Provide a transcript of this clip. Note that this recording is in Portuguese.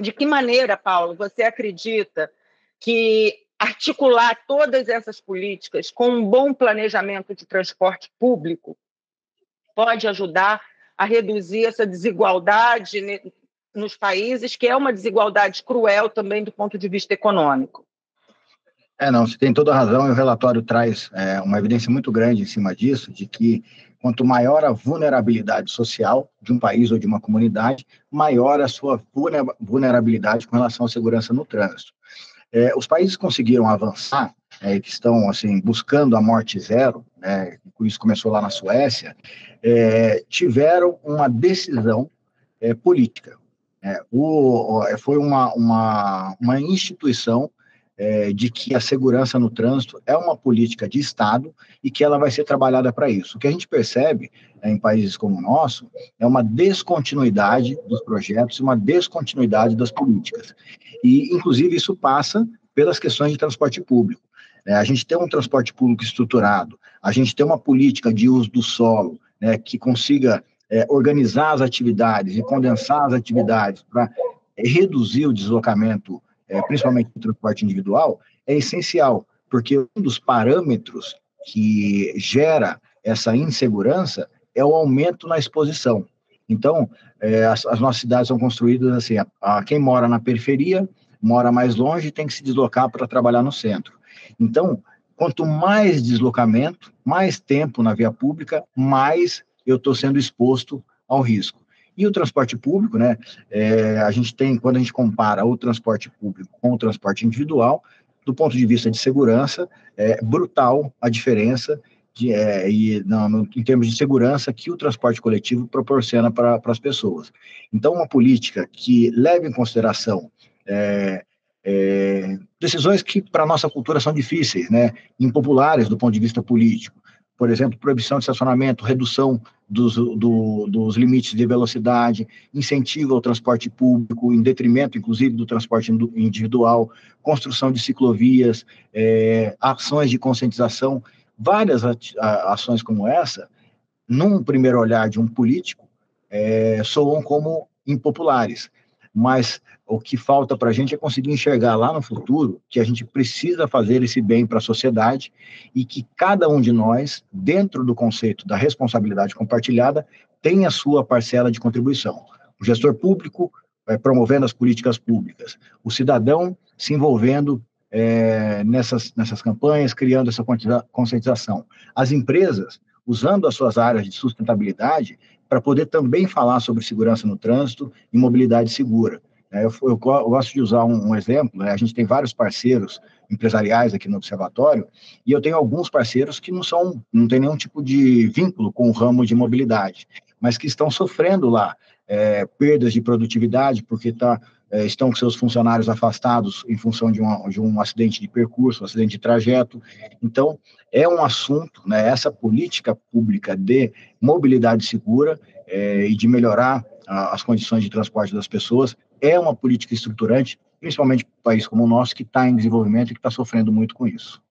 De que maneira, Paulo, você acredita que articular todas essas políticas com um bom planejamento de transporte público pode ajudar a reduzir essa desigualdade nos países, que é uma desigualdade cruel também do ponto de vista econômico? Não, você tem toda a razão, e o relatório traz uma evidência muito grande em cima disso, de que quanto maior a vulnerabilidade social de um país ou de uma comunidade, maior a sua vulnerabilidade com relação à segurança no trânsito. Os países conseguiram avançar, que estão assim, buscando a morte zero, isso começou lá na Suécia, tiveram uma decisão política. Foi uma instituição de que a segurança no trânsito é uma política de Estado e que ela vai ser trabalhada para isso. O que a gente percebe em países como o nosso é uma descontinuidade dos projetos e uma descontinuidade das políticas. E, inclusive, isso passa pelas questões de transporte público. A gente tem um transporte público estruturado, a gente tem uma política de uso do solo, que consiga organizar as atividades e condensar as atividades para reduzir o deslocamento, principalmente no transporte individual, é essencial, porque um dos parâmetros que gera essa insegurança é o aumento na exposição. Então, as nossas cidades são construídas assim, quem mora na periferia, mora mais longe, tem que se deslocar para trabalhar no centro. Então, quanto mais deslocamento, mais tempo na via pública, mais eu estou sendo exposto ao risco. E o transporte público, a gente tem, quando a gente compara o transporte público com o transporte individual, do ponto de vista de segurança, é brutal a diferença em termos de segurança que o transporte coletivo proporciona para as pessoas. Então, uma política que leve em consideração decisões que para a nossa cultura são difíceis, impopulares do ponto de vista político. Por exemplo, proibição de estacionamento, redução dos limites de velocidade, incentivo ao transporte público, em detrimento, inclusive, do transporte individual, construção de ciclovias, ações de conscientização, várias ações como essa, num primeiro olhar de um político, soam como impopulares. Mas o que falta para a gente é conseguir enxergar lá no futuro que a gente precisa fazer esse bem para a sociedade e que cada um de nós, dentro do conceito da responsabilidade compartilhada, tem a sua parcela de contribuição. O gestor público promovendo as políticas públicas, o cidadão se envolvendo nessas campanhas, criando essa conscientização. As empresas usando as suas áreas de sustentabilidade para poder também falar sobre segurança no trânsito e mobilidade segura. Eu gosto de usar um exemplo, a gente tem vários parceiros empresariais aqui no Observatório, e eu tenho alguns parceiros que não têm nenhum tipo de vínculo com o ramo de mobilidade, mas que estão sofrendo lá perdas de produtividade, porque estão com seus funcionários afastados em função de um acidente de percurso, um acidente de trajeto. Então, é um assunto, essa política pública de mobilidade segura e de melhorar as condições de transporte das pessoas, é uma política estruturante, principalmente para um país como o nosso, que está em desenvolvimento e que está sofrendo muito com isso.